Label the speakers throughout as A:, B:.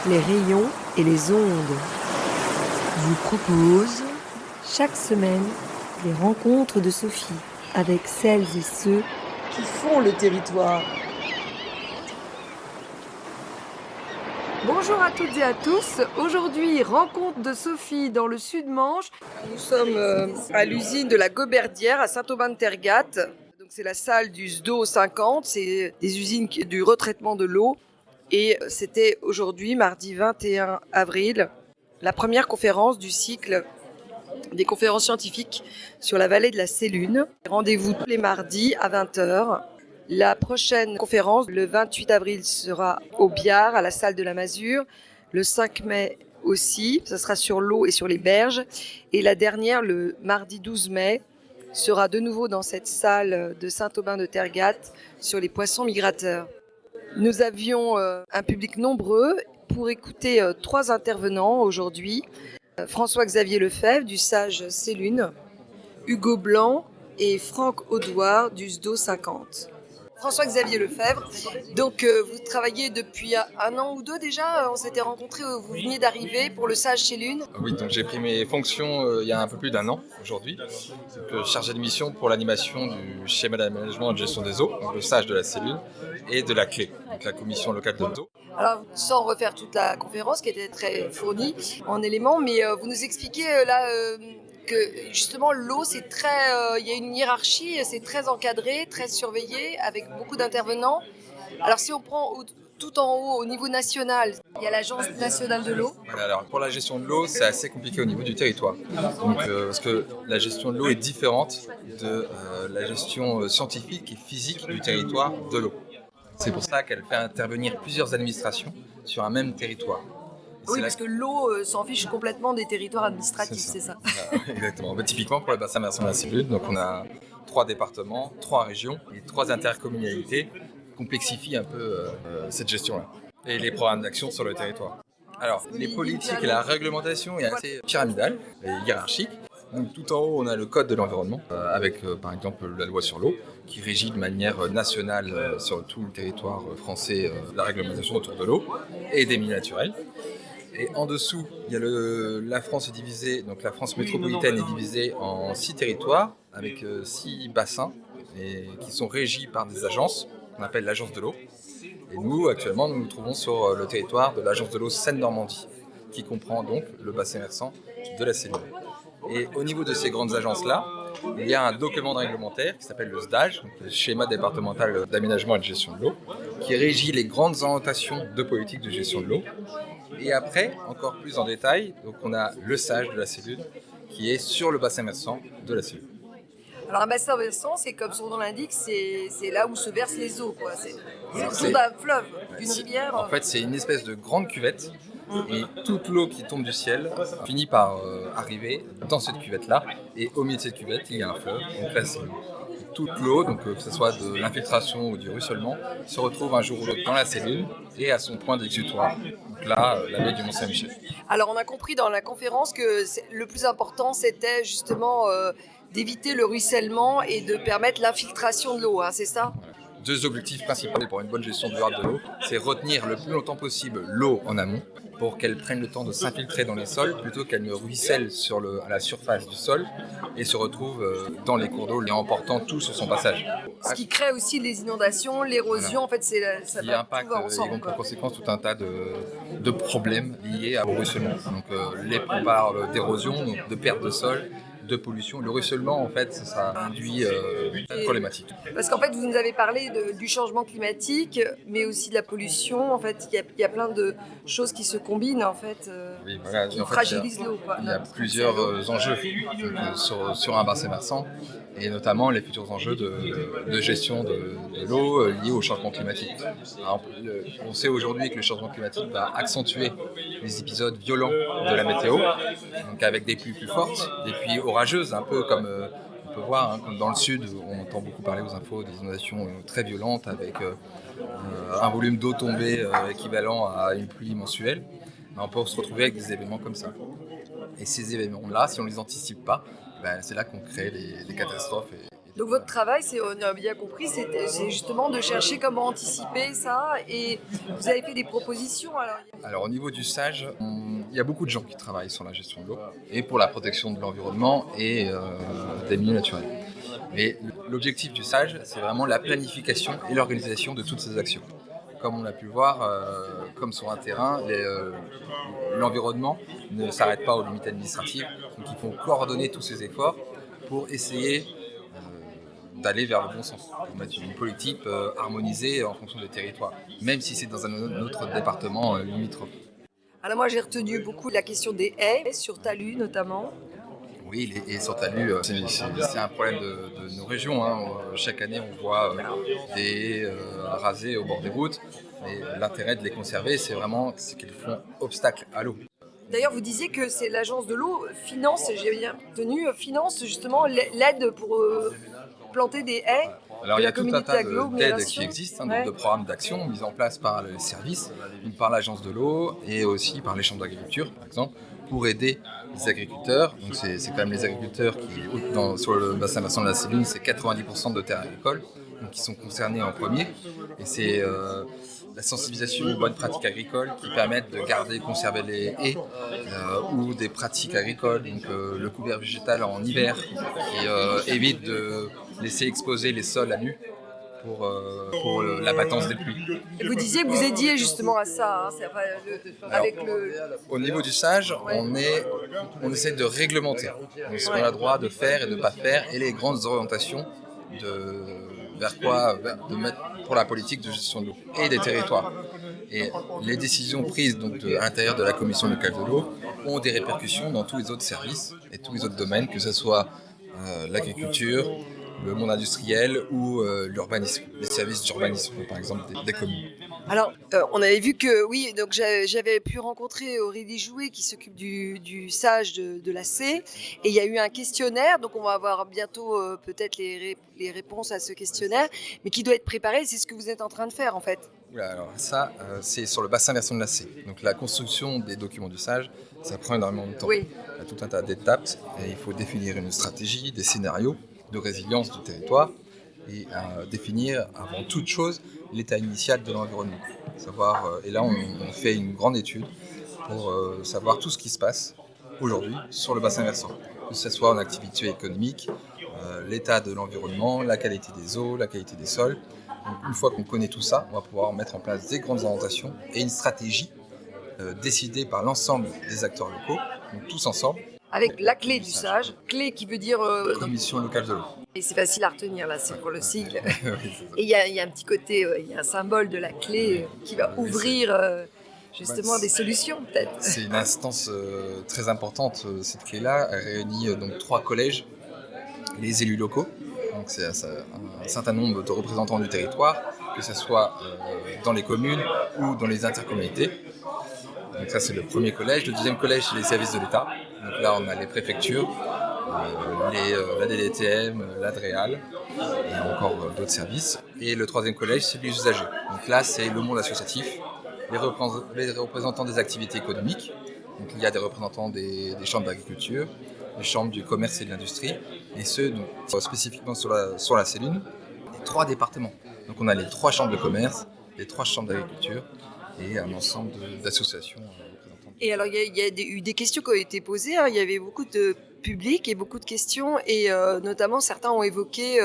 A: les rayons et les ondes vous proposent chaque semaine les rencontres de Sophie avec celles et ceux qui font le territoire. Bonjour à toutes et à tous. Aujourd'hui, rencontre de Sophie dans le Sud-Manche. Nous sommes à l'usine de la Goberdière à Saint-Aubin-de-Tergat. Donc c'est la salle du SDO 50, c'est des usines du retraitement de l'eau. Et c'était aujourd'hui, mardi 21 avril, la première conférence du cycle des conférences scientifiques sur la vallée de la Sélune. Rendez-vous tous les mardis à 20h. La prochaine conférence, le 28 avril, sera au Biard, à la salle de la Masure. Le 5 mai aussi, ça sera sur l'eau et sur les berges. Et la dernière, le mardi 12 mai, sera de nouveau dans cette salle de Saint-Aubin-de-Tergat sur les poissons migrateurs. Nous avions un public nombreux pour écouter 3 intervenants aujourd'hui. François-Xavier Lefebvre du Sage Sélune, Hugo Blanc et Franck Audouard du SDO 50. François-Xavier Lefebvre, donc vous travaillez depuis un an ou deux déjà, on s'était rencontrés, vous veniez d'arriver pour le Sage Sélune.
B: Oui, donc j'ai pris mes fonctions il y a un peu plus d'un an aujourd'hui, chargé de mission pour l'animation du schéma d'aménagement et de gestion des eaux, donc le Sage de la Sélune, et de la CLE, donc la commission locale de l'eau.
A: Alors, sans refaire toute la conférence qui était très fournie en éléments, mais vous nous expliquez que justement l'eau, c'est très, il y a une hiérarchie, c'est très encadré, très surveillé, avec beaucoup d'intervenants. Alors si on prend tout en haut, au niveau national, il y a l'Agence nationale de l'eau.
B: Voilà, alors pour la gestion de l'eau, c'est assez compliqué au niveau du territoire. Donc, parce que la gestion de l'eau est différente de la gestion scientifique et physique du territoire de l'eau. C'est pour ça qu'elle fait intervenir plusieurs administrations sur un même territoire.
A: Oui, parce que l'eau s'en fiche complètement des territoires administratifs, c'est ça.
B: Exactement. Typiquement pour le bassin versant de la Sélune, donc on a 3 départements, 3 régions et 3 intercommunalités complexifient un peu cette gestion-là et les programmes d'action sur le territoire. Alors, les politiques et la réglementation est assez pyramidale et hiérarchique. Donc, tout en haut, on a le code de l'environnement, avec par exemple la loi sur l'eau, qui régit de manière nationale sur tout le territoire français la réglementation autour de l'eau et des milieux naturels. Et en dessous, il y a la France est divisée, donc la France métropolitaine est divisée en 6 territoires, avec 6 bassins, qui sont régis par des agences, qu'on appelle l'agence de l'eau. Et nous, actuellement, nous nous trouvons sur le territoire de l'agence de l'eau Seine-Normandie, qui comprend donc le bassin versant de la Sélune. Et au niveau de ces grandes agences-là, il y a un document réglementaire qui s'appelle le SDAGE, donc le schéma départemental d'aménagement et de gestion de l'eau, qui régit les grandes orientations de politique de gestion de l'eau. Et après, encore plus en détail, donc on a le SAGE de la Sélune, qui est sur le bassin versant de la Sélune.
A: Alors un bassin versant, c'est comme son nom l'indique, c'est là où se versent les eaux, quoi. C'est autour d'un fleuve, d'une rivière.
B: En fait, c'est une espèce de grande cuvette. Et toute l'eau qui tombe du ciel finit par arriver dans cette cuvette-là. Et au milieu de cette cuvette, il y a un fleuve. Donc là, c'est toute l'eau, donc que ce soit de l'infiltration ou du ruissellement, se retrouve un jour ou l'autre dans la Sélune et à son point d'exutoire. Donc là, la baie du Mont-Saint-Michel.
A: Alors on a compris dans la conférence que le plus important, c'était justement d'éviter le ruissellement et de permettre l'infiltration de l'eau, hein, c'est ça ?
B: Voilà. 2 objectifs principaux pour une bonne gestion durable de l'eau, c'est retenir le plus longtemps possible l'eau en amont pour qu'elle prenne le temps de s'infiltrer dans les sols plutôt qu'elle ne ruisselle à la surface du sol et se retrouve dans les cours d'eau, les emportant tout sur son passage.
A: Ce qui crée aussi les inondations, l'érosion,
B: voilà.
A: en fait, ça
B: va impacte et pour conséquence tout un tas de problèmes liés au ruissellement. Donc on parle d'érosion, donc de perte de sol, de pollution. Le ruissellement, en fait, ça induit une problématique.
A: Parce qu'en fait, vous nous avez parlé du changement climatique, mais aussi de la pollution. En fait, il y a plein de choses qui se combinent, en fait,
B: oui, voilà.
A: qui fragilisent l'eau.
B: Il y a plusieurs enjeux sur un bassin versant, et notamment les futurs enjeux de gestion de l'eau liés au changement climatique. Alors, on sait aujourd'hui que le changement climatique va accentuer les épisodes violents de la météo, donc avec des pluies plus fortes, des pluies orageuses, un peu comme on peut voir, comme dans le sud, on entend beaucoup parler aux infos des inondations très violentes avec un volume d'eau tombée équivalent à une pluie mensuelle. On peut se retrouver avec des événements comme ça. Et ces événements-là, si on ne les anticipe pas, c'est là qu'on crée des catastrophes et
A: Donc votre travail, on a bien compris, c'est justement de chercher comment anticiper ça. Et vous avez fait des propositions alors.
B: Alors au niveau du SAGE, il y a beaucoup de gens qui travaillent sur la gestion de l'eau et pour la protection de l'environnement et des milieux naturels. Mais l'objectif du SAGE, c'est vraiment la planification et l'organisation de toutes ces actions. Comme on a pu le voir, comme sur un terrain, l'environnement ne s'arrête pas aux limites administratives. Donc il faut coordonner tous ces efforts pour essayer d'aller vers le bon sens, pour mettre une politique harmonisée en fonction des territoires, même si c'est dans un autre département limitrophe.
A: Alors moi j'ai retenu beaucoup la question des haies, sur talus notamment.
B: Oui, les haies sur talus, c'est un problème de nos régions. Hein. Chaque année, on voit des haies rasées au bord des routes. Mais l'intérêt de les conserver, c'est qu'elles font obstacle à l'eau.
A: D'ailleurs, vous disiez que c'est l'agence de l'eau finance, j'ai bien retenu, finance justement l'aide pour planter des haies.
B: Alors il y a tout un tas d'aides qui existent, donc de programmes d'action mis en place par les services, par l'agence de l'eau et aussi par les chambres d'agriculture, par exemple, pour aider les agriculteurs. Donc c'est quand même les agriculteurs qui, sur le bassin versant de la Céline, c'est 90% de terres agricoles, donc qui sont concernés en premier. Et c'est la sensibilisation aux bonnes pratiques agricoles qui permettent de garder et conserver les haies ou des pratiques agricoles, donc le couvert végétal en hiver qui évite de laisser exposer les sols à nu pour la battance des pluies.
A: Et vous disiez que vous aidiez justement à ça, hein,
B: Au niveau du SAGE, on essaie de réglementer ce qu'on a le droit de faire et de ne pas faire et les grandes orientations vers quoi de mettre pour la politique de gestion de l'eau et des territoires. Et les décisions prises à l'intérieur de la commission locale de l'eau ont des répercussions dans tous les autres services et tous les autres domaines, que ce soit l'agriculture, le monde industriel ou l'urbanisme, les services d'urbanisme par exemple des communes.
A: Alors, on avait vu que, oui, donc j'avais pu rencontrer Aurélie Jouet qui s'occupe du SAGE de la C, et il y a eu un questionnaire, donc on va avoir bientôt peut-être les réponses à ce questionnaire, mais qui doit être préparé, c'est ce que vous êtes en train de faire en fait.
B: Alors ça, c'est sur le bassin versant de la C. Donc la construction des documents du SAGE, ça prend énormément de temps.
A: Oui.
B: Il y a tout un tas d'étapes, et il faut définir une stratégie, des scénarios de résilience du territoire, et définir avant toute chose l'état initial de l'environnement. Et là, on fait une grande étude pour savoir tout ce qui se passe aujourd'hui sur le bassin versant, que ce soit en activité économique, l'état de l'environnement, la qualité des eaux, la qualité des sols. Donc, une fois qu'on connaît tout ça, on va pouvoir mettre en place des grandes orientations et une stratégie décidée par l'ensemble des acteurs locaux, donc tous ensemble.
A: Avec la clé du SAGE, clé qui veut dire...
B: Commission locale de l'eau.
A: Et c'est facile à retenir, là, c'est pour le sigle.
B: Oui,
A: et il y a un petit côté, il y a un symbole de la clé qui va ouvrir justement des solutions, peut-être.
B: C'est une instance très importante, cette clé-là. Elle réunit donc 3 collèges, les élus locaux. Donc c'est un certain nombre de représentants du territoire, que ce soit dans les communes ou dans les intercommunalités. Donc ça, c'est le premier collège. Le deuxième collège, c'est les services de l'État. Donc là, on a les préfectures, la DDTM, l'ADREAL et encore d'autres services. Et le troisième collège, c'est les usagers. Donc là, c'est le monde associatif, les représentants des activités économiques. Donc il y a des représentants des chambres d'agriculture, des chambres du commerce et de l'industrie, et ceux donc, spécifiquement sur la Céline, les 3 départements. Donc on a les 3 chambres de commerce, les 3 chambres d'agriculture et un ensemble d'associations représentantes.
A: Et alors il y a eu des questions qui ont été posées, hein. Il y avait beaucoup de public et beaucoup de questions, et notamment certains ont évoqué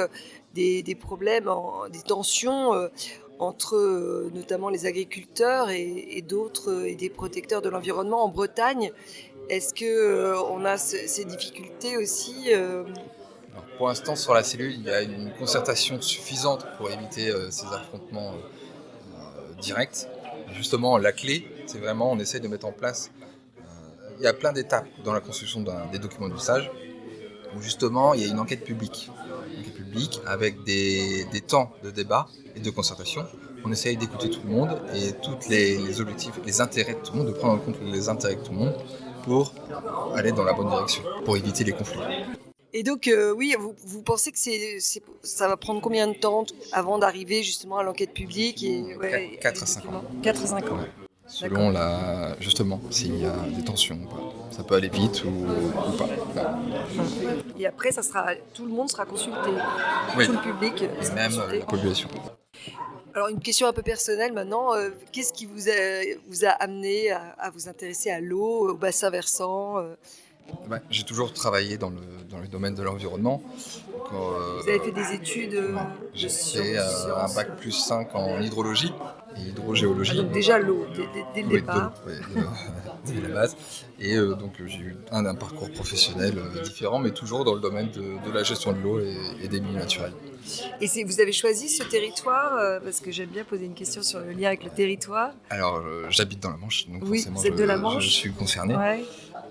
A: des problèmes, des tensions entre notamment les agriculteurs et d'autres, et des protecteurs de l'environnement en Bretagne. Est-ce qu'on a ces difficultés aussi
B: Alors, pour l'instant, sur la cellule, il y a une concertation suffisante pour éviter ces affrontements directs. Justement, la clé, c'est vraiment, on essaie de mettre en place... il y a plein d'étapes dans la construction des documents du SAGE, où justement, il y a une enquête publique. Avec des temps de débat et de concertation. On essaye d'écouter tout le monde et tous les objectifs, les intérêts de tout le monde, de prendre en compte les intérêts de tout le monde pour aller dans la bonne direction, pour éviter les conflits.
A: Et donc, oui, vous pensez que ça va prendre combien de temps avant d'arriver justement à l'enquête publique
B: 4 à 5 ans.
A: 4 à 5 ans.
B: selon justement s'il y a des tensions ou pas. Ça peut aller vite ou pas.
A: Et après, tout le monde sera consulté,
B: Oui.
A: tout le public
B: Et
A: sera
B: même
A: consulté.
B: la population.
A: Alors une question un peu personnelle maintenant, qu'est-ce qui vous a amené à vous intéresser à l'eau, au bassin versant
B: J'ai toujours travaillé dans le domaine de l'environnement. Donc,
A: Vous avez fait des études
B: j'ai
A: de
B: fait un
A: sciences.
B: bac plus 5 en hydrologie et hydrogéologie.
A: Donc déjà l'eau, dès le
B: Oui,
A: départ.
B: c'est la base. Et donc j'ai eu un parcours professionnel différent, mais toujours dans le domaine de la gestion de l'eau et des milieux naturels.
A: Et vous avez choisi ce territoire, parce que j'aime bien poser une question sur le lien avec le territoire.
B: Alors j'habite dans la Manche, donc
A: Oui,
B: forcément
A: vous êtes de la Manche.
B: je suis concerné.
A: Ouais.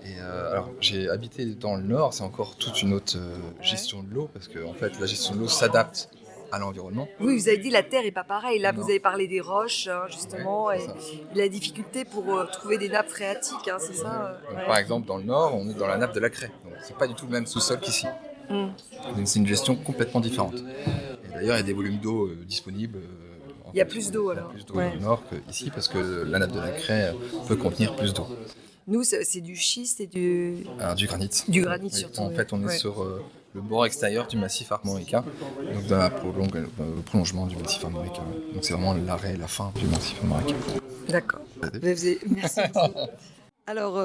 B: Et alors j'ai habité dans le Nord, c'est encore toute une autre gestion de l'eau, parce que en fait la gestion de l'eau s'adapte à l'environnement.
A: Oui, vous avez dit la terre n'est pas pareille. Là,
B: Non.
A: vous avez parlé des roches, justement,
B: Ouais,
A: et
B: c'est ça.
A: la difficulté pour trouver des nappes phréatiques, c'est ça
B: Donc,
A: ouais.
B: par exemple dans le Nord, on est dans la nappe de la Craie, donc c'est pas du tout le même sous-sol qu'ici.
A: Mm.
B: Donc c'est une gestion complètement différente. Et d'ailleurs il y a des volumes d'eau disponibles.
A: Il y a plus d'eau,
B: Il y a
A: alors.
B: plus d'eau
A: Ouais.
B: dans le Nord qu'ici, parce que la nappe de la Craie peut contenir plus d'eau.
A: Nous, c'est du schiste et
B: Alors, du granit.
A: du granit
B: Oui,
A: surtout.
B: en fait, on est
A: Ouais.
B: sur le bord extérieur du massif armoricain, donc dans le prolongement du massif armoricain. Donc c'est vraiment l'arrêt et la fin du massif armoricain.
A: D'accord. Merci beaucoup. Alors,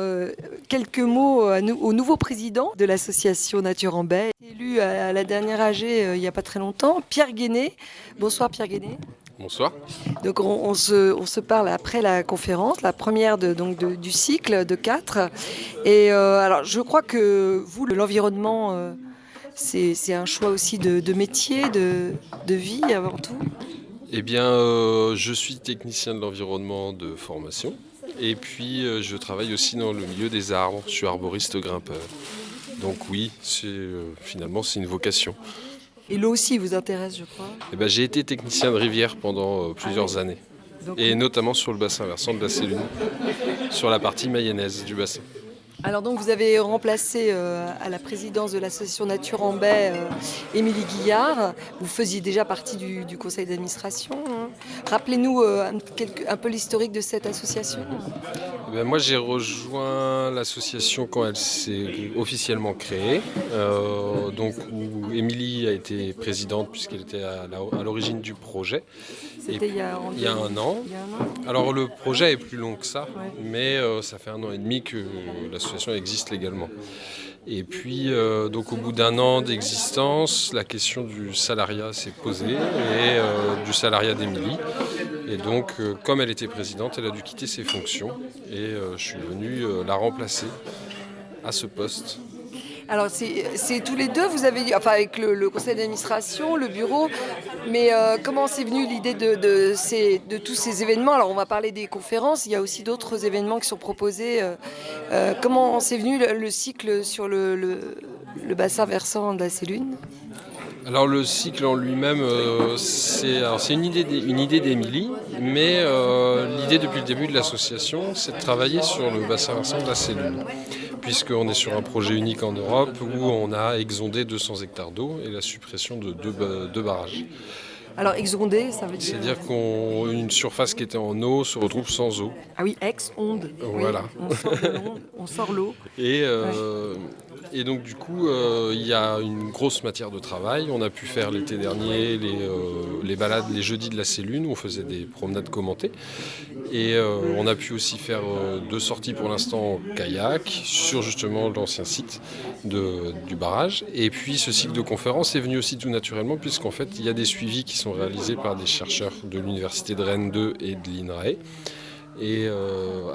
A: quelques mots au nouveau président de l'association Nature en Baie, élu à la dernière AG il n'y a pas très longtemps, Pierre Guéné. Bonsoir Pierre Guéné.
C: Bonsoir.
A: Donc on se parle après la conférence, la première du cycle de 4. Et alors je crois que vous, l'environnement, c'est un choix aussi de métier, de vie avant tout.
C: Eh bien, je suis technicien de l'environnement de formation. Et puis, je travaille aussi dans le milieu des arbres. Je suis arboriste grimpeur. Donc oui, finalement, c'est une vocation.
A: Et l'eau aussi vous intéresse, je crois.
C: Eh ben, j'ai été technicien de rivière pendant plusieurs années.
A: Donc,
C: Et notamment sur le bassin versant de la Célune, sur la partie mayonnaise du bassin.
A: alors donc vous avez remplacé à la présidence de l'association Nature en Baie Émilie Guillard. Vous faisiez déjà partie du conseil d'administration. Rappelez-nous un peu l'historique de cette association.
C: Eh ben, moi, j'ai rejoint l'association quand elle s'est officiellement créée, donc où Émilie a été présidente puisqu'elle était à l'origine du projet.
A: C'était il y a
C: un an.
A: Il y a un an.
C: Alors le projet est plus long que ça,
A: Ouais.
C: mais ça fait 1 an et demi que l'association existe légalement. Et puis donc au bout d'1 an d'existence, la question du salariat s'est posée et du salariat d'Émilie. Et donc comme elle était présidente, elle a dû quitter ses fonctions et je suis venu la remplacer à ce poste.
A: Alors c'est tous les deux, vous avez, enfin avec le conseil d'administration, le bureau, mais comment c'est venu l'idée de tous ces événements? Alors on va parler des conférences, il y a aussi d'autres événements qui sont proposés. Comment c'est venu le cycle sur le bassin versant de la Célune?
C: Alors le cycle en lui-même, c'est une idée d'Émilie, mais l'idée depuis le début de l'association, c'est de travailler sur le bassin versant de la Célune, puisqu'on est sur un projet unique en Europe où on a exondé 200 hectares d'eau et la suppression de deux barrages.
A: Alors exondé, ça veut dire...
C: C'est-à-dire qu'une surface qui était en eau se retrouve sans eau.
A: Ah oui, ex-onde.
C: Voilà.
A: Oui, on sort l'eau.
C: Et donc du coup, il y a une grosse matière de travail. On a pu faire l'été dernier les balades les jeudis de la Célune où on faisait des promenades commentées. Et on a pu aussi faire 2 sorties pour l'instant en kayak sur justement l'ancien site du barrage. Et puis ce cycle de conférences est venu aussi tout naturellement puisqu'en fait il y a des suivis qui sont réalisés par des chercheurs de l'Université de Rennes 2 et de l'INRAE. Et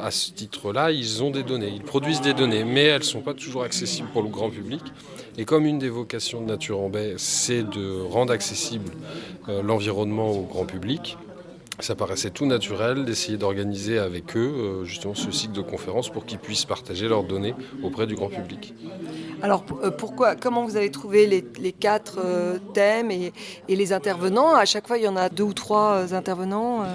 C: à ce titre-là, ils ont des données, ils produisent des données, mais elles ne sont pas toujours accessibles pour le grand public. Et comme une des vocations de Nature en Baie, c'est de rendre accessible l'environnement au grand public, ça paraissait tout naturel d'essayer d'organiser avec eux justement ce cycle de conférences pour qu'ils puissent partager leurs données auprès du grand public.
A: Alors comment vous avez trouvé les 4 thèmes et les intervenants? À chaque fois, il y en a 2 ou 3 intervenants.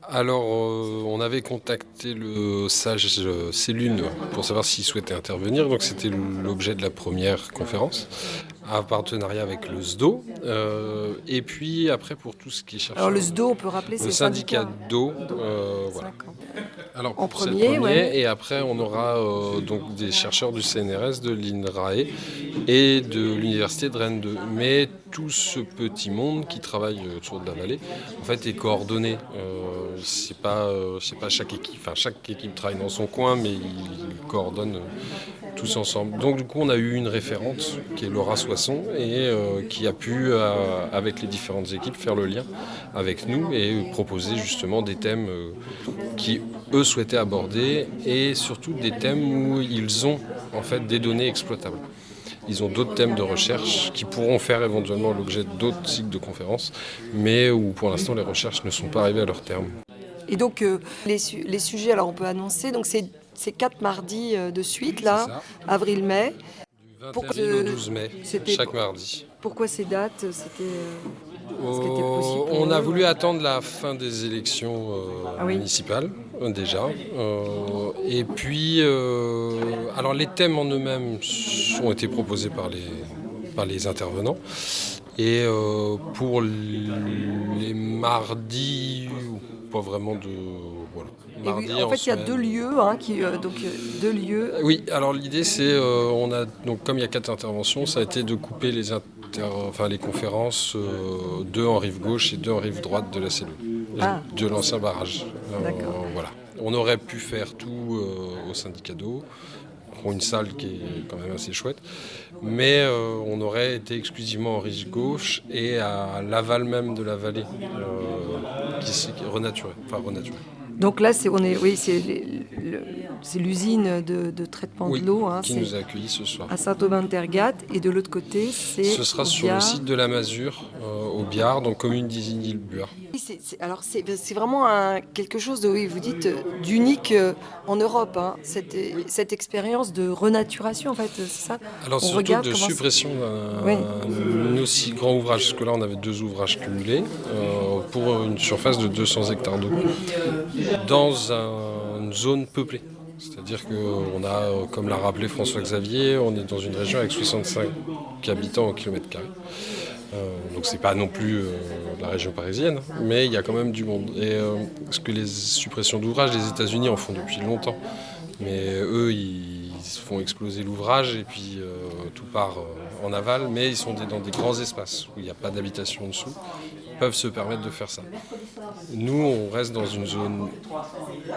C: Alors, on avait contacté le sage Célune pour savoir s'il souhaitait intervenir. Donc, c'était l'objet de la première conférence, en partenariat avec le SDO. Et puis, après, pour tout ce qui est chercheur...
A: Alors, le SDO, on peut rappeler, c'est
C: le syndicat d'eau. Voilà. Alors,
A: en
C: c'est le
A: premier, ouais.
C: et après on aura donc des chercheurs du CNRS, de l'INRAE et de l'Université de Rennes 2. Mais tout ce petit monde qui travaille autour de la vallée, en fait, est coordonné. C'est pas chaque équipe, enfin chaque équipe travaille dans son coin, mais ils coordonnent tous ensemble. Donc du coup, on a eu une référente qui est Laura Soisson et qui a pu, avec les différentes équipes, faire le lien avec nous et proposer justement des thèmes qui eux souhaitaient aborder et surtout des thèmes où ils ont en fait des données exploitables. Ils ont d'autres thèmes de recherche qui pourront faire éventuellement l'objet d'autres cycles de conférences, mais où pour l'instant les recherches ne sont pas arrivées à leur terme.
A: Et donc, les sujets, alors on peut annoncer, donc c'est 4 mardis de suite,
C: C'est
A: là,
C: ça.
A: avril-mai.
C: Du 21
A: Pourquoi-
C: avril au 12 mai,
A: c'était-
C: chaque mardi.
A: Pourquoi ces dates? C'était ce qui était possible pour
C: On a
A: eux,
C: voulu
A: ouais.
C: attendre la fin des élections
A: Ah oui.
C: municipales, déjà. Et puis, alors les thèmes en eux-mêmes ont été proposés par les intervenants. Et pour les mardis, pas vraiment de... Voilà.
A: Et oui,
C: Mardi
A: en fait, il y a
C: semaine.
A: 2 lieux, hein, donc 2 lieux.
C: Oui, alors l'idée c'est, on a donc comme il y a 4 interventions, ça a été de couper les conférences, 2 en rive gauche et 2 en rive droite de la cellule,
A: Ah.
C: de l'ancien barrage.
A: D'accord.
C: Voilà. On aurait pu faire tout au syndicat d'eau, qui ont une salle qui est quand même assez chouette, mais on aurait été exclusivement en rive gauche et à l'aval même de la vallée, qui s'est renaturée.
A: Donc là, c'est l'usine de traitement
C: Oui,
A: de l'eau, hein,
C: qui
A: c'est
C: nous a accueillis ce soir.
A: à Saint-Aubin-de-Tergat, et de l'autre côté, c'est
C: Ce sera
A: au
C: sur
A: Biard.
C: le site de la Masure, au Biard, donc commune d'Isigny-le-Buard.
A: Oui, alors c'est vraiment quelque chose de, oui, vous dites, d'unique en Europe, hein, cette expérience de renaturation, en fait, c'est ça?
C: Alors
A: On
C: surtout
A: regarde
C: de
A: comment
C: suppression d'un aussi grand ouvrage, parce que là on avait 2 ouvrages cumulés, pour une surface de 200 hectares d'eau, dans une zone peuplée. C'est-à-dire qu'on a, comme l'a rappelé François-Xavier, on est dans une région avec 65 habitants au kilomètre carré. Donc c'est pas non plus la région parisienne, mais il y a quand même du monde. Et parce que les suppressions d'ouvrages, les États-Unis en font depuis longtemps, mais eux ils font exploser l'ouvrage et puis tout part en aval, mais ils sont dans des grands espaces où il n'y a pas d'habitation en dessous. Ils peuvent se permettre de faire ça. Nous, on reste dans une zone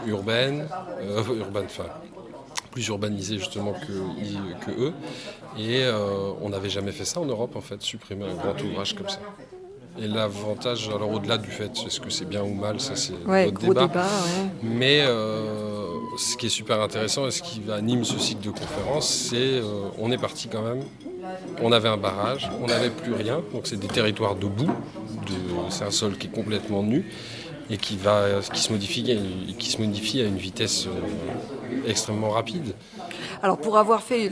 C: urbaine, plus urbanisée justement que eux. Et on n'avait jamais fait ça en Europe, en fait, supprimer un grand ouvrage comme ça. Et l'avantage, alors au-delà du fait, est-ce que c'est bien ou mal, ça c'est
A: Ouais,
C: notre
A: gros
C: débat.
A: débat, ouais.
C: Mais ce qui est super intéressant et ce qui anime ce cycle de conférences, c'est on est parti quand même. On avait un barrage, on n'avait plus rien, donc c'est des territoires de boue, c'est un sol qui est complètement nu et qui se modifie à une vitesse extrêmement rapide.
A: Alors pour avoir fait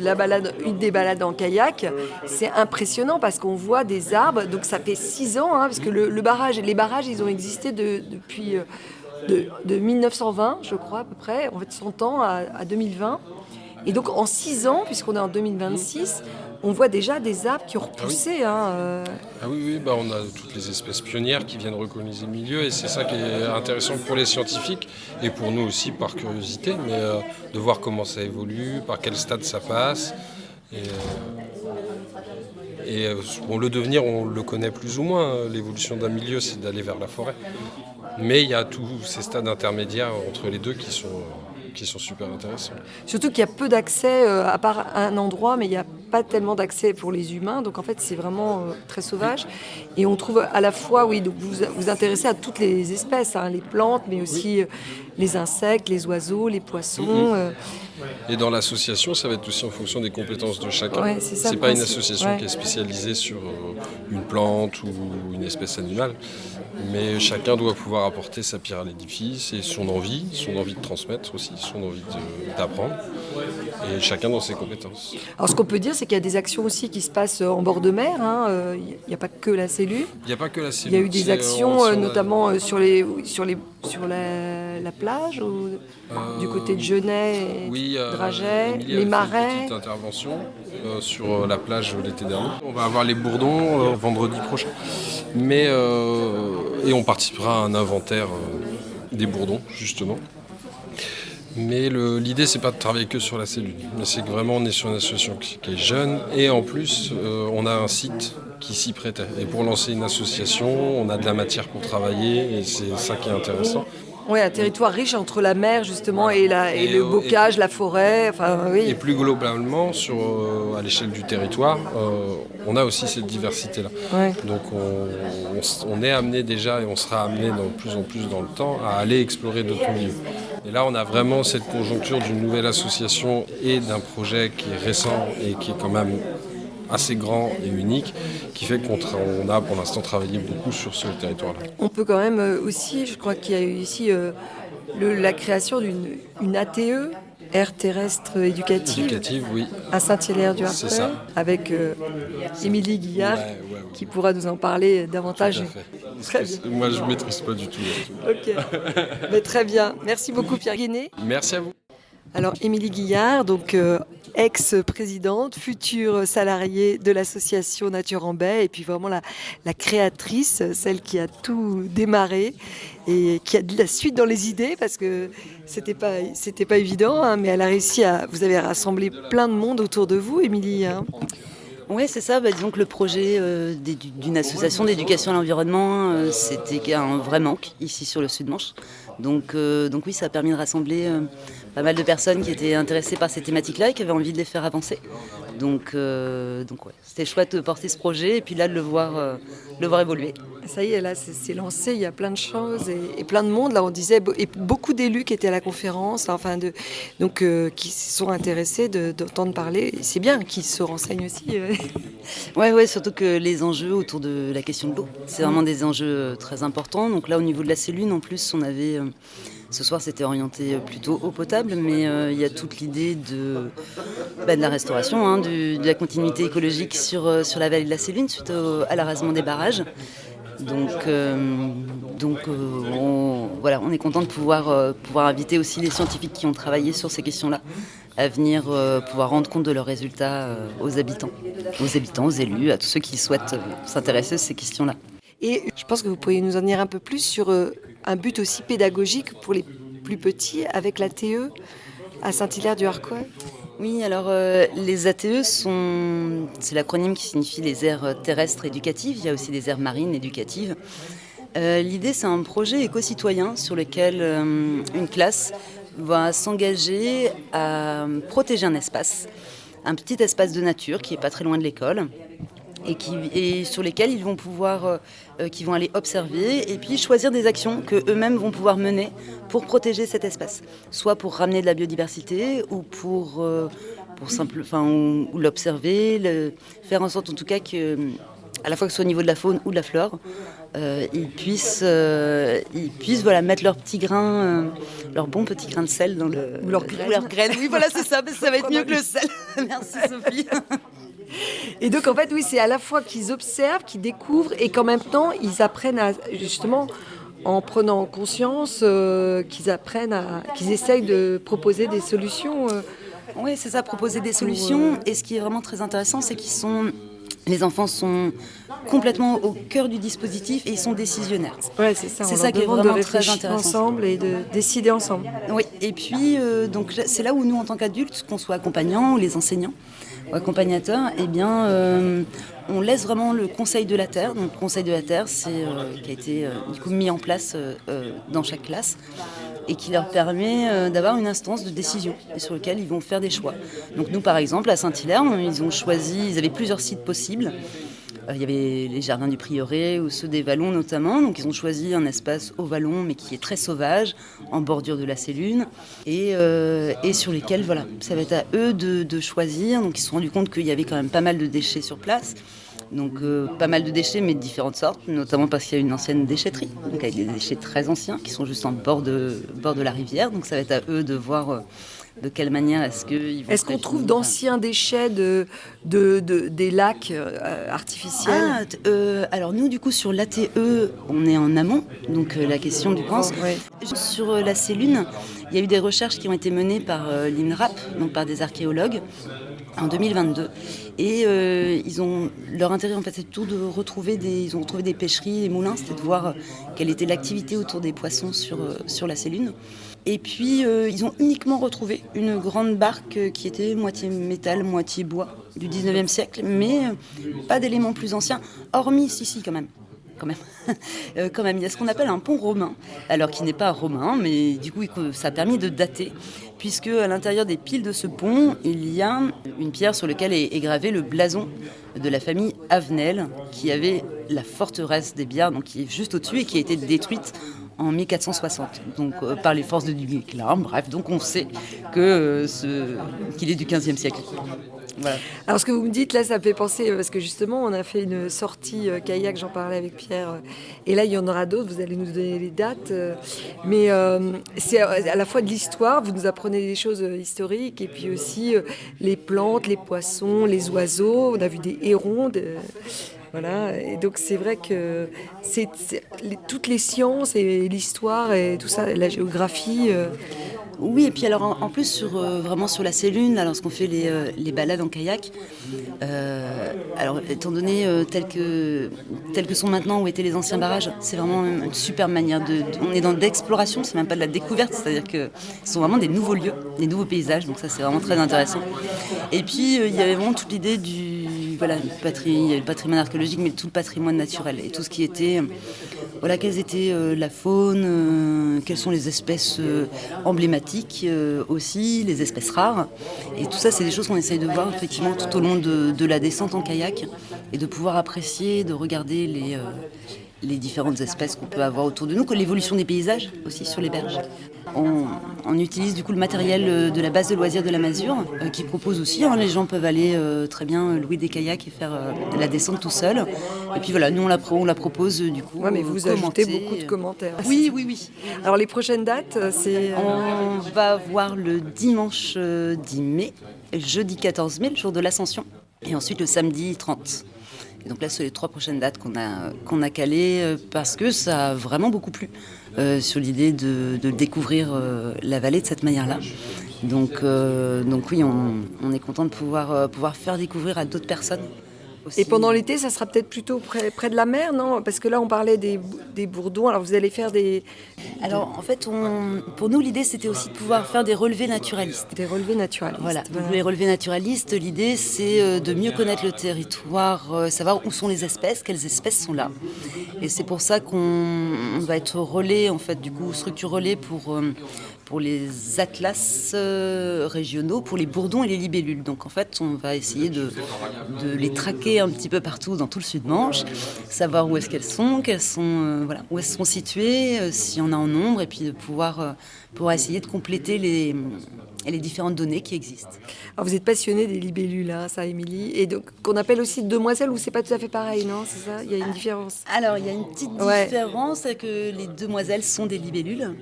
A: une des balades en kayak, c'est impressionnant parce qu'on voit des arbres. Donc ça fait 6 ans, hein, parce que les barrages, ils ont existé depuis de 1920, je crois à peu près, en fait 100 ans à 2020. Et donc en 6 ans, puisqu'on est en 2026, on voit déjà des arbres qui ont repoussé.
C: Ah oui, on a toutes les espèces pionnières qui viennent recoloniser le milieu et c'est ça qui est intéressant pour les scientifiques et pour nous aussi par curiosité, mais de voir comment ça évolue, par quel stade ça passe. Le devenir, on le connaît plus ou moins. L'évolution d'un milieu, c'est d'aller vers la forêt. Mais il y a tous ces stades intermédiaires entre les deux qui sont super intéressants.
A: Surtout qu'il y a peu d'accès, à part un endroit, mais il n'y a pas tellement d'accès pour les humains. Donc en fait, c'est vraiment très sauvage. Et on trouve à la fois, oui, donc vous intéressez à toutes les espèces, hein, les plantes, mais aussi les insectes, les oiseaux, les poissons.
C: Et dans l'association, ça va être aussi en fonction des compétences de chacun.
A: Ouais, c'est ça,
C: c'est
A: le
C: pas une
A: principe.
C: association
A: Ouais.
C: qui est spécialisée sur une plante ou une espèce animale, mais chacun doit pouvoir apporter sa pierre à l'édifice et son envie de transmettre aussi, son envie d'apprendre, et chacun dans ses compétences.
A: Alors ce qu'on peut dire, c'est qu'il y a des actions aussi qui se passent en bord de mer. Il n'y a pas que la cellule.
C: Il n'y a pas que la
A: Il
C: cellule.
A: y a eu des actions, notamment sur la plage, du côté de Genèt,
C: Oui,
A: Draget,
C: Émilie
A: les
C: avait fait
A: marais.
C: une petite intervention sur la plage l'été dernier. On va avoir les bourdons vendredi prochain. Et on participera à un inventaire des bourdons, justement. Mais l'idée, c'est pas de travailler que sur la cellule. Mais c'est que vraiment, on est sur une association qui est jeune. Et en plus, on a un site qui s'y prêtait. Et pour lancer une association, on a de la matière pour travailler. Et c'est ça qui est intéressant.
A: Oui, un territoire riche entre la mer justement et le bocage, la forêt. Enfin, oui.
C: Et plus globalement, à l'échelle du territoire, on a aussi cette diversité-là.
A: Ouais.
C: Donc on est amené déjà et on sera amené de plus en plus dans le temps à aller explorer d'autres milieux. Et là, on a vraiment cette conjoncture d'une nouvelle association et d'un projet qui est récent et qui est quand même assez grand et unique, qui fait qu'on a pour l'instant travaillé beaucoup sur ce territoire-là.
A: On peut quand même aussi, je crois qu'il y a eu ici la création d'une ATE, aire terrestre éducative,
C: Oui.
A: à Saint-Hilaire-du-Harcouët,
C: C'est ça.
A: avec Émilie Guillard,
C: Ouais.
A: qui pourra nous en parler davantage. Très bien.
C: Moi, je ne maîtrise pas du tout.
A: Ok, mais très bien. Merci beaucoup Pierre Guéné.
C: Merci à vous.
A: Alors Émilie Guillard, donc ex-présidente, future salariée de l'association Nature en Baie, et puis vraiment la créatrice, celle qui a tout démarré et qui a de la suite dans les idées, parce que c'était pas évident, hein, mais elle a réussi vous avez rassemblé plein de monde autour de vous, Émilie. Hein.
D: Oui, c'est ça. Disons que le projet d'une association d'éducation à l'environnement, c'était un vrai manque ici sur le Sud-Manche. Donc oui, ça a permis de rassembler pas mal de personnes qui étaient intéressées par ces thématiques-là et qui avaient envie de les faire avancer. Donc ouais, c'était chouette de porter ce projet et puis là de le voir évoluer.
A: Ça y est, là, c'est lancé, il y a plein de choses et plein de monde, là, on disait, et beaucoup d'élus qui étaient à la conférence, enfin, qui se sont intéressés d'entendre parler. Et c'est bien qu'ils se renseignent aussi.
D: Ouais, surtout que les enjeux autour de la question de l'eau, c'est vraiment des enjeux très importants. Donc là, au niveau de la cellule, en plus, on avait... Ce soir, c'était orienté plutôt eau potable, mais il y a toute l'idée de la restauration, hein, de la continuité écologique sur la vallée de la Céline suite à l'arasement des barrages. Donc, on est content de pouvoir inviter aussi les scientifiques qui ont travaillé sur ces questions-là à venir pouvoir rendre compte de leurs résultats aux habitants, aux élus, à tous ceux qui souhaitent s'intéresser à ces questions-là.
A: Et je pense que vous pourriez nous en dire un peu plus sur un but aussi pédagogique pour les plus petits avec l'ATE à Saint-Hilaire-du-Harcouët.
D: Oui, alors les ATE c'est l'acronyme qui signifie les aires terrestres éducatives. Il y a aussi des aires marines éducatives. L'idée, c'est un projet éco-citoyen sur lequel une classe va s'engager à protéger un petit espace de nature qui n'est pas très loin de l'école. Et sur lesquels ils vont pouvoir, qui vont aller observer et puis choisir des actions que eux-mêmes vont pouvoir mener pour protéger cet espace, soit pour ramener de la biodiversité ou pour l'observer, faire en sorte en tout cas que, à la fois que ce soit au niveau de la faune ou de la flore, ils puissent mettre leur petit grain, leur bon petit grain de sel dans le
A: ou leurs graines.
D: Oui, voilà, c'est ça, ça va être mieux que le sel. Merci Sophie.
A: Et donc, en fait, oui, c'est à la fois qu'ils observent, qu'ils découvrent et qu'en même temps, ils apprennent à, justement, en prenant conscience, qu'ils essayent de proposer des solutions.
D: Oui, c'est ça, proposer des solutions. Et ce qui est vraiment très intéressant, c'est les enfants sont complètement au cœur du dispositif et ils sont décisionnaires.
A: Ouais, c'est ça.
D: C'est ça qui est vraiment très intéressant.
A: Ensemble et de décider ensemble.
D: Oui, et puis donc c'est là où nous, en tant qu'adultes, qu'on soit accompagnants ou les enseignants ou accompagnateurs, on laisse vraiment le Conseil de la Terre. Donc le Conseil de la Terre, qui a été du coup mis en place dans chaque classe et qui leur permet d'avoir une instance de décision et sur lequel ils vont faire des choix. Donc nous, par exemple, à Saint-Hilaire, ils avaient plusieurs sites possibles. Il y avait les jardins du Prieuré ou ceux des Vallons notamment. Donc ils ont choisi un espace au Vallon mais qui est très sauvage, en bordure de la Célune et sur lesquels ça va être à eux de choisir. Donc ils se sont rendus compte qu'il y avait quand même pas mal de déchets sur place. Donc pas mal de déchets mais de différentes sortes, notamment parce qu'il y a une ancienne déchetterie, donc avec des déchets très anciens qui sont juste en bord de la rivière. Donc ça va être à eux de voir de quelle manière est-ce
A: qu'on trouve d'anciens déchets des lacs artificiels.
D: Alors nous, du coup, sur l'ATE, on est en amont, donc la question du pense. Ouais. Sur la Célune, il y a eu des recherches qui ont été menées par l'INRAP, donc par des archéologues, en 2022. Et leur intérêt, en fait, c'est tout de retrouver ils ont retrouvé des pêcheries, des moulins, c'était de voir quelle était l'activité autour des poissons sur la Célune. Et puis, ils ont uniquement retrouvé une grande barque qui était moitié métal, moitié bois du 19e siècle, mais pas d'éléments plus anciens, hormis, si, quand même. Quand même, il y a ce qu'on appelle un pont romain, alors qui n'est pas romain, mais du coup ça a permis de dater, puisque à l'intérieur des piles de ce pont, il y a une pierre sur laquelle est gravé le blason de la famille Avenel, qui avait la forteresse des Biards, donc qui est juste au-dessus et qui a été détruite en 1460, donc par les forces de Duguay-Clin. Bref, donc on sait que qu'il est du 15e siècle. Voilà.
A: Alors ce que vous me dites là, ça me fait penser, parce que justement on a fait une sortie kayak, j'en parlais avec Pierre, et là il y en aura d'autres, vous allez nous donner les dates, mais c'est à la fois de l'histoire, vous nous apprenez des choses historiques, et puis aussi les plantes, les poissons, les oiseaux, on a vu des hérons, voilà, et donc c'est vrai que toutes les sciences et l'histoire et tout ça, la géographie...
D: Oui, et puis alors en plus vraiment sur la Sélune, là, lorsqu'on fait les balades en kayak, alors étant donné tels que sont maintenant où étaient les anciens barrages, c'est vraiment une superbe manière on est dans de l'exploration, c'est même pas de la découverte, c'est-à-dire que ce sont vraiment des nouveaux lieux, des nouveaux paysages, donc ça c'est vraiment très intéressant. Et puis il y avait vraiment toute l'idée il y a le patrimoine archéologique, mais tout le patrimoine naturel et tout ce qui était quelles étaient la faune, quelles sont les espèces emblématiques aussi, les espèces rares. Et tout ça, c'est des choses qu'on essaye de voir effectivement tout au long de la descente en kayak et de pouvoir apprécier, de regarder les différentes espèces qu'on peut avoir autour de nous, que l'évolution des paysages aussi sur les berges. On utilise du coup le matériel de la base de loisirs de la Masure qui propose aussi, les gens peuvent aller très bien louer des kayaks et faire la descente tout seul. Et puis voilà, nous on la propose du coup.
A: Ouais, mais vous ajoutez beaucoup de commentaires.
D: Oui.
A: Alors les prochaines dates, c'est...
D: On va voir le dimanche 10 mai, jeudi 14 mai, le jour de l'Ascension, et ensuite le samedi 30. Et donc là, c'est les 3 prochaines dates qu'on a calées parce que ça a vraiment beaucoup plu sur l'idée de découvrir la vallée de cette manière-là. Donc oui, on est content de pouvoir faire découvrir à d'autres personnes. Aussi.
A: Et pendant l'été, ça sera peut-être plutôt près de la mer, non ? Parce que là, on parlait des bourdons. Alors, vous allez faire des...
D: Alors, en fait, pour nous, l'idée, c'était aussi de pouvoir faire des relevés naturalistes.
A: Des relevés naturalistes.
D: Voilà. Donc, les relevés naturalistes, l'idée, c'est de mieux connaître le territoire, savoir où sont les espèces, quelles espèces sont là. Et c'est pour ça qu'on va être relais, en fait, du coup, structure relais pour les atlas régionaux, pour les bourdons et les libellules. Donc en fait, on va essayer de les traquer un petit peu partout dans tout le Sud-Manche, savoir où est-ce qu'elles sont, où elles sont situées, s'il y en a en nombre, et puis de pouvoir essayer de compléter les différentes données qui existent.
A: Alors vous êtes passionnée des libellules, hein, ça, Émilie, et donc qu'on appelle aussi demoiselles, ou c'est pas tout à fait pareil, non ? C'est ça ? Il y a une différence.
D: Alors il y a une petite différence, c'est que les demoiselles sont des libellules.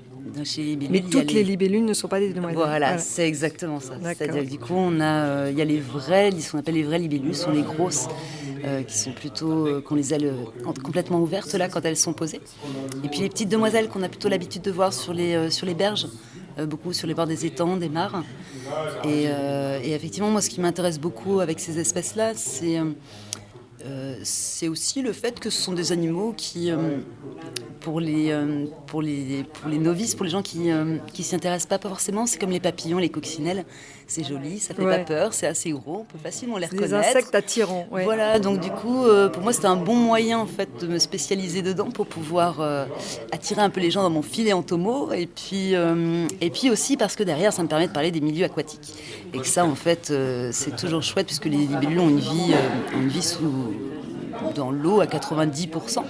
D: Chez les libellules,
A: mais toutes les libellules ne sont pas des demoiselles.
D: Voilà, c'est exactement ça. D'accord. C'est-à-dire que du coup, il y a ce qu'on appelle les vraies libellules, sont les grosses, qui sont plutôt, qui ont les ailes complètement ouvertes là quand elles sont posées. Et puis les petites demoiselles qu'on a plutôt l'habitude de voir sur les berges, beaucoup sur les bords des étangs, des mares. Et effectivement, moi, ce qui m'intéresse beaucoup avec ces espèces-là, c'est aussi le fait que ce sont des animaux qui, pour les novices, pour les gens qui s'y intéressent pas forcément, c'est comme les papillons, les coccinelles. C'est joli, ça fait pas peur, c'est assez gros, on peut facilement les reconnaître.
A: Des insectes attirants. Ouais.
D: Voilà, donc du coup, pour moi, c'était un bon moyen en fait de me spécialiser dedans pour pouvoir attirer un peu les gens dans mon filet entomo, et puis aussi parce que derrière, ça me permet de parler des milieux aquatiques. Et que ça, en fait, c'est toujours chouette puisque les libellules ont une vie dans l'eau à 90%,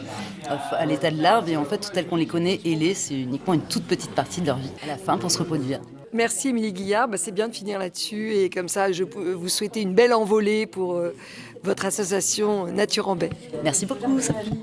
D: à l'état de larve, et en fait, tel qu'on les connaît ailées, c'est uniquement une toute petite partie de leur vie à la fin pour se reproduire.
A: Merci Émilie Guillard, c'est bien de finir là-dessus, et comme ça, je peux vous souhaiter une belle envolée pour votre association Nature en Baie.
D: Merci beaucoup, Sophie.